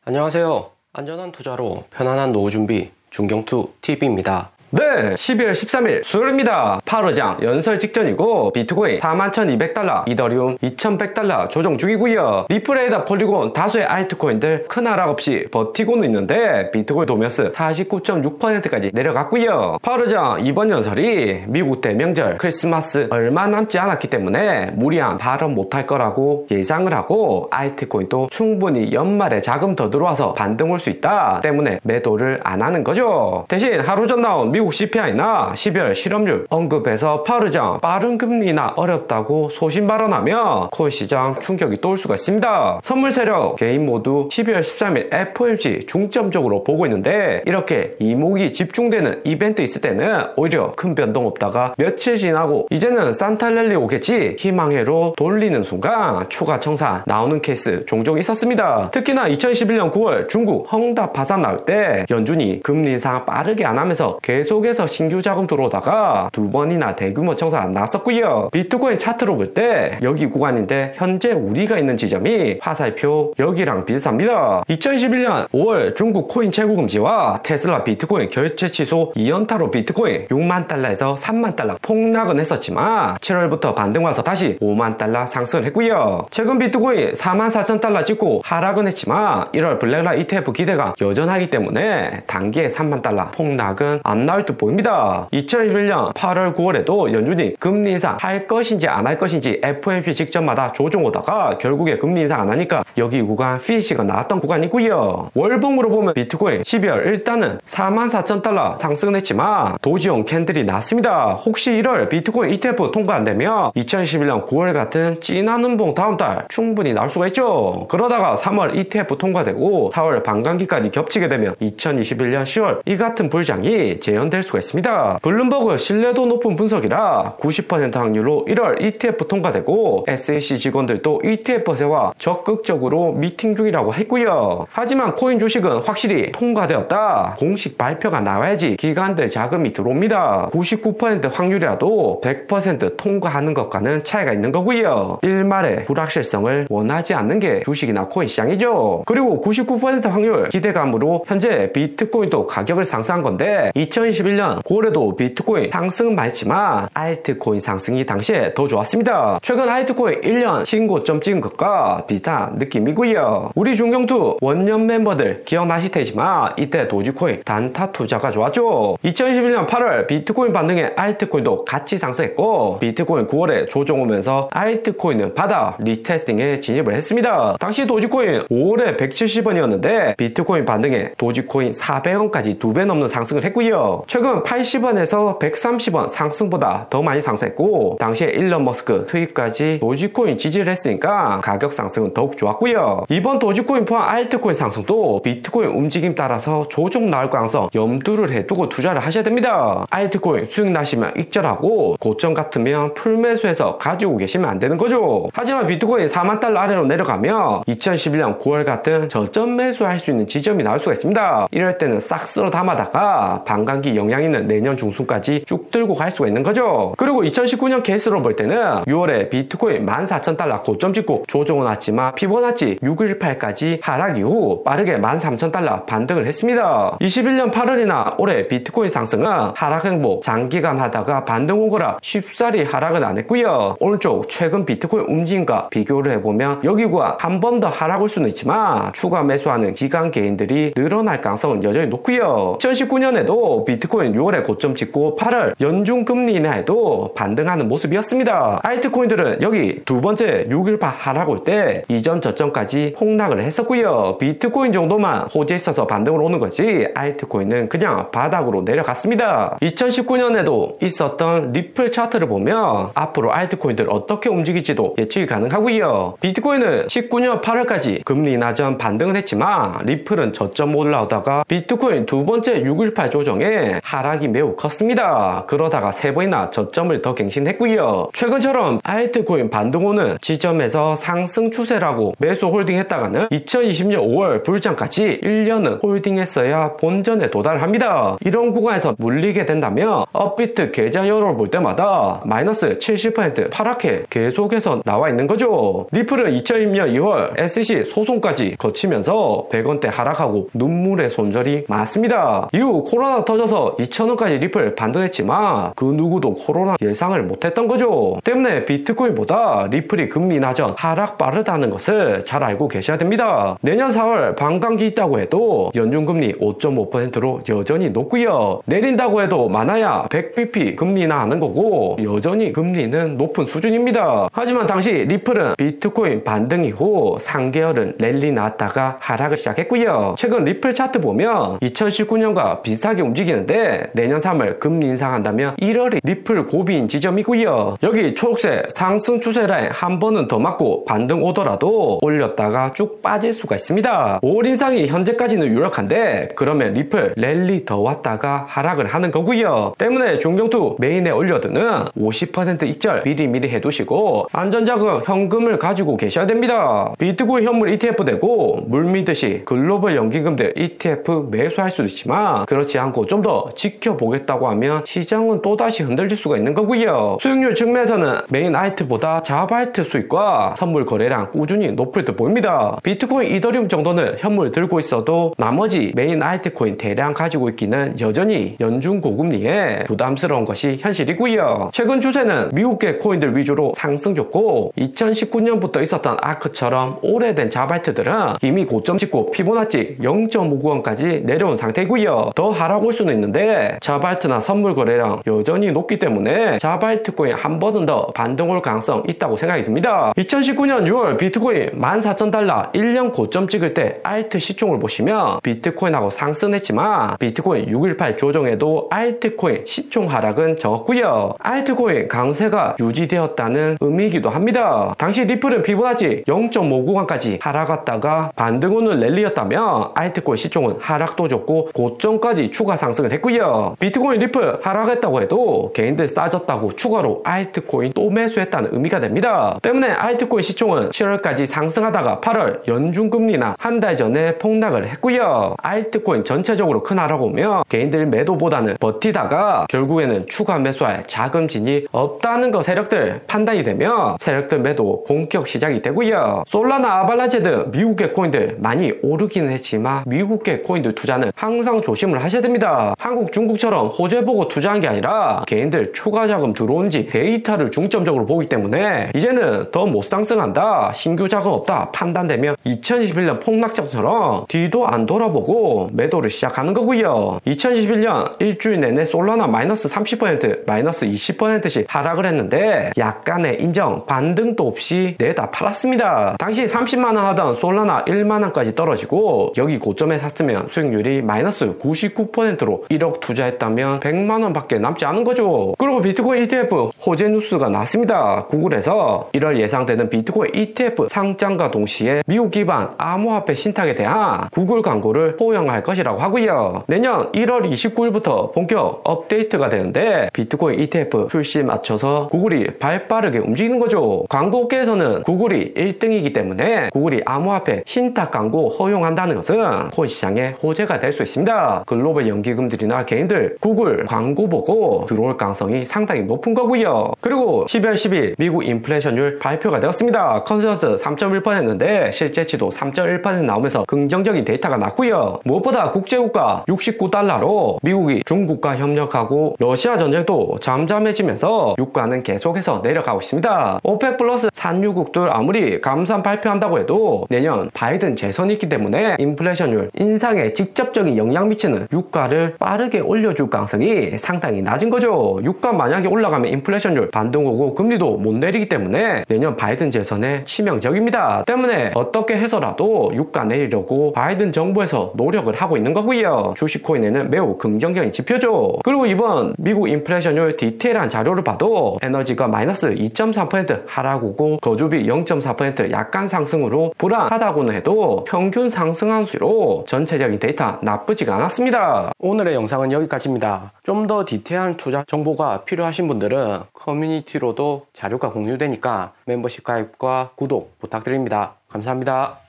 안녕하세요. 안전한 투자로 편안한 노후 준비 중경투TV입니다. 네, 12월 13일 수요일입니다. 파르장 연설 직전이고 비트코인 41,200달러, 이더리움 2,100달러 조정 중이고요. 리플레이더 폴리곤 다수의 알트코인들 큰 하락 없이 버티고는 있는데 비트코인 도메스 49.6%까지 내려갔고요. 파르장 이번 연설이 미국 대명절 크리스마스 얼마 남지 않았기 때문에 무리한 발언 못할 거라고 예상을 하고 알트코인도 충분히 연말에 자금 더 들어와서 반등 올 수 있다 때문에 매도를 안 하는 거죠. 대신 하루 전 나온 미국 CPI나 12월 실업률 언급해서 파르장 빠른 금리나 어렵다고 소신 발언하며 코인 시장 충격이 또 올 수가 있습니다. 선물 세력 개인 모두 12월 13일 FOMC 중점적으로 보고 있는데 이렇게 이목이 집중되는 이벤트 있을 때는 오히려 큰 변동 없다가 며칠 지나고 이제는 산타랠리 오겠지 희망회로 돌리는 순간 추가 청산 나오는 케이스 종종 있었습니다. 특히나 2011년 9월 중국 헝다 파산 나올 때 연준이 금리 인상 빠르게 안 하면서 계속해서 신규 자금 들어오다가 두 번이나 대규모 청산 나왔었고요. 비트코인 차트로 볼 때 여기 구간인데 현재 우리가 있는 지점이 화살표 여기랑 비슷합니다. 2011년 5월 중국 코인 채굴 금지와 테슬라 비트코인 결제 취소 2연타로 비트코인 6만 달러에서 3만 달러 폭락은 했었지만 7월부터 반등 와서 다시 5만 달러 상승을 했고요. 최근 비트코인 4만 4천 달러 찍고 하락은 했지만 1월 블랙락 ETF 기대가 여전하기 때문에 단기에 3만 달러 폭락은 안 나올 듯 보입니다. 2021년 8월 9월에도 연준이 금리 인상 할 것인지 안 할 것인지 FOMC 직전마다 조정 오다가 결국에 금리 인상 안 하니까 여기 구간 피시가 나왔던 구간이고요. 월봉으로 보면 비트코인 12월 일단은 44,000달러 상승은 했지만 도지형 캔들이 났습니다. 혹시 1월 비트코인 ETF 통과 안 되면 2011년 9월 같은 진한 음봉 다음 달 충분히 나올 수가 있죠. 그러다가 3월 ETF 통과되고 4월 반감기까지 겹치게 되면 2021년 10월 이 같은 불장이 재현될 수가 있습니다. 블룸버그 신뢰도 높은 분석이라 90% 확률로 1월 ETF 통과되고 SEC 직원들도 ETF세와 적극적으로 미팅 중이라고 했고요. 하지만 코인 주식은 확실히 통과되었다. 공식 발표가 나와야지 기관들 자금이 들어옵니다. 99% 확률이라도 100% 통과하는 것과는 차이가 있는 거고요. 일말의 불확실성을 원하지 않는 게 주식이나 코인 시장이죠. 그리고 99% 확률 기대감으로 현재 비트코인도 가격을 상승한 건데 2021년 9월에도 비트코인 상승은 많이 했지만 알트코인 상승이 당시에 더 좋았습니다. 최근 알트코인 1년 신고점 찍은 것과 비슷한 느낌이고요. 우리 중경투 원년 멤버들 기억나실 테지만 이때 도지코인 단타 투자가 좋았죠. 2021년 8월 비트코인 반등에 알트코인도 같이 상승했고 비트코인 9월에 조정 오면서 알트코인은 바닥 리테스팅에 진입을 했습니다. 당시 도지코인 5월에 170원이었는데 비트코인 반등에 도지코인 400원까지 2배 넘는 상승을 했고요. 최근 80원에서 130원 상승보다 더 많이 상승했고 당시에 일론 머스크 투입까지 도지코인 지지를 했으니까 가격 상승은 더욱 좋았고요. 이번 도지코인 포함 알트코인 상승도 비트코인 움직임 따라서 조정 나올 가능성 염두를 해두고 투자를 하셔야 됩니다. 알트코인 수익 나시면 익절하고 고점 같으면 풀매수해서 가지고 계시면 안 되는 거죠. 하지만 비트코인 4만 달러 아래로 내려가면 2011년 9월 같은 저점 매수할 수 있는 지점이 나올 수가 있습니다. 이럴 때는 싹 쓸어 담아다가 반감기 영향 있는 내년 중순까지 쭉 들고 갈 수가 있는 거죠. 그리고 2019년 케이스로 볼 때는 6월에 비트코인 14,000달러 고점 찍고 조정은 왔지만 피보나치 618까지 하락 이후 빠르게 13,000달러 반등을 했습니다. 21년 8월이나 올해 비트코인 상승은 하락 행보 장기간 하다가 반등 온 거라 쉽사리 하락은 안 했고요. 오른쪽 최근 비트코인 움직임과 비교를 해보면 여기 구간 한 번 더 하락 올 수는 있지만 추가 매수하는 기관 개인들이 늘어날 가능성은 여전히 높고요. 2019년에도 비트코인 6월에 고점 찍고 8월 연중 금리 인하에도 반등하는 모습이었습니다. 알트코인들은 여기 두 번째 618 하락 올 때 이전 저점까지 폭락을 했었고요. 비트코인 정도만 호재 있어서 반등을 오는 거지 알트코인은 그냥 바닥으로 내려갔습니다. 2019년에도 있었던 리플 차트를 보면 앞으로 알트코인들 어떻게 움직일지도 예측이 가능하고요. 비트코인은 19년 8월까지 금리 인하 전 반등을 했지만 리플은 저점 올라오다가 비트코인 두 번째 618 조정에 때문에 하락이 매우 컸습니다. 그러다가 3번이나 저점을 더 갱신했고요. 최근처럼 알트코인 반등호는 지점에서 상승 추세라고 매수 홀딩했다가는 2020년 5월 불장까지 1년은 홀딩했어야 본전에 도달합니다. 이런 구간에서 물리게 된다면 업비트 계좌열을 볼 때마다 마이너스 70% 하락해 계속해서 나와 있는 거죠. 리플은 2020년 2월 SEC 소송까지 거치면서 100원대 하락하고 눈물의 손절이 많습니다. 이후 코로나 터져서 2,000원까지 리플 반등했지만 그 누구도 코로나 예상을 못했던 거죠. 때문에 비트코인보다 리플이 금리 나전 하락 빠르다는 것을 잘 알고 계셔야 됩니다. 내년 4월 반감기 있다고 해도 연준금리 5.5%로 여전히 높고요. 내린다고 해도 많아야 100bp 금리나 하는 거고 여전히 금리는 높은 수준입니다. 하지만 당시 리플은 비트코인 반등 이후 3개월은 랠리 나왔다가 하락을 시작했고요. 최근 리플 차트 보면 2019년과 비슷하게 움직이는데 내년 3월 금리 인상한다면 1월이 리플 고비인 지점이고요. 여기 초록색 상승 추세 라인 한 번은 더 맞고 반등 오더라도 올렸다가 쭉 빠질 수가 있습니다. 5월 인상이 현재까지는 유력한데 그러면 리플 랠리 더 왔다가 하락을 하는 거고요. 때문에 중경투 메인에 올려두는 50% 익절 미리미리 해두시고 안전자금 현금을 가지고 계셔야 됩니다. 비트코인 현물 ETF 되고 물미듯이 글로벌 연기금들 ETF 매수할 수도 있지만 그렇지 않고 좀 더 지켜보겠다고 하면 시장은 또다시 흔들릴 수가 있는 거고요. 수익률 측면에서는 메인 알트보다 자바알트 수익과 선물 거래량 꾸준히 높을 듯 보입니다. 비트코인, 이더리움 정도는 현물 들고 있어도 나머지 메인 알트코인 대량 가지고 있기는 여전히 연준 고금리에 부담스러운 것이 현실이고요. 최근 추세는 미국계 코인들 위주로 상승줬고 2019년부터 있었던 아크처럼 오래된 자바알트들은 이미 고점 찍고 피보나치 0.59원까지 내려온 상태이고요. 더 하락 올 수는 있는데 자바알트나 선물 거래량 여전히 높기 때문에 자바알트 코인 한 번은 더 반등 올 가능성 있다고 생각이 듭니다. 2019년 6월 비트코인 14,000달러 1년 고점 찍을 때 알트 시총을 보시면 비트코인하고 상승했지만 비트코인 618 조정에도 알트코인 시총 하락은 적었고요. 알트코인 강세가 유지되었다는 의미이기도 합니다. 당시 리플은 피보나치 0.59강까지 하락했다가 반등오는 랠리였다면 알트코인 시총은 하락도 줬고 고점까지 추가 상승을 했고요. 비트코인 리플 하락했다고 해도 개인들 싸졌다고 추가로 알트코인 또 매수했다는 의미가 됩니다. 때문에 알트코인 시총은 7월까지 상승하다가 8월 연준금리나 한 달 전에 폭락을 했고요. 알트코인 전체적으로 큰 하락 오면 개인들 매도보다는 버티다가 결국에는 추가 매수할 자금진이 없다는 거 세력들 판단이 되면 세력들 매도 본격 시작이 되고요. 솔라나, 아발란체 등 미국계 코인들 많이 오르기는 했지만 미국계 코인들 투자는 항상 조심을 하셔야 됩니다. 한국, 중국처럼 호재 보고 투자한 게 아니라 개인들 추가 자금 들어온지 데이터를 중점적으로 보기 때문에 이제는 더 못 상승한다, 신규 자금 없다 판단되면 2021년 폭락장처럼 뒤도 안 돌아보고 매도를 시작하는 거고요. 2021년 일주일 내내 솔라나 마이너스 30%, 마이너스 20%씩 하락을 했는데 약간의 인정, 반등도 없이 내다 팔았습니다. 당시 30만원 하던 솔라나 1만원까지 떨어지고 여기 고점에 샀으면 수익률이 마이너스 99%로 1억 투자했다면 100만원 밖에 남지 않은 거죠. 그리고 비트코인 ETF 호재 뉴스가 나왔습니다. 구글에서 1월 예상되는 비트코인 ETF 상장과 동시에 미국 기반 암호화폐 신탁에 대한 구글 광고를 포용할 것이라고 하고요. 내년 1월 29일부터 본격 업데이트가 되는데 비트코인 ETF 출시에 맞춰서 구글이 발빠르게 움직이는 거죠. 광고업계에서는 구글이 1등이기 때문에 구글이 암호화폐 신탁 광고 허용한다는 것은 코인 시장에 호재가 될 수 있습니다. 글로벌 연기금들이나 개인들 구글 광고 보고 들어올 가능성이 상당히 높은 거고요. 그리고 12월 10일 미국 인플레이션율 발표가 되었습니다. 컨센서스 3.1%였는데 실제치도 3.1% 나오면서 긍정적인 데이터가 났고요. 무엇보다 국제유가 69달러로 미국이 중국과 협력하고 러시아 전쟁도 잠잠해지면서 유가는 계속해서 내려가고 있습니다. 오펙 플러스 산유국들 아무리 감산 발표한다고 해도 내년 바이든 재선이 있기 때문에 인플레이션율 인상에 직접적인 영향 미치는 유가를 빠르게 올려줄 가능성이 상당히 낮은 거죠. 유가 만약에 올라가면 인플레이션율 반등 오고 금리도 못 내리기 때문에 내년 바이든 재선에 치명적입니다. 때문에 어떻게 해서라도 유가 내리려고 바이든 정부에서 노력을 하고 있는 거고요. 주식코인에는 매우 긍정적인 지표죠. 그리고 이번 미국 인플레이션율 디테일한 자료를 봐도 에너지가 마이너스 2.3% 하락 오고 거주비 0.4% 약간 상승으로 불안하다고는 해도 평균 상승한 수로 전체적인 데이터 나쁘지가 않았습니다. 오늘의 영상 영상은 여기까지입니다. 좀 더 디테일한 투자 정보가 필요하신 분들은 커뮤니티로도 자료가 공유되니까 멤버십 가입과 구독 부탁드립니다. 감사합니다.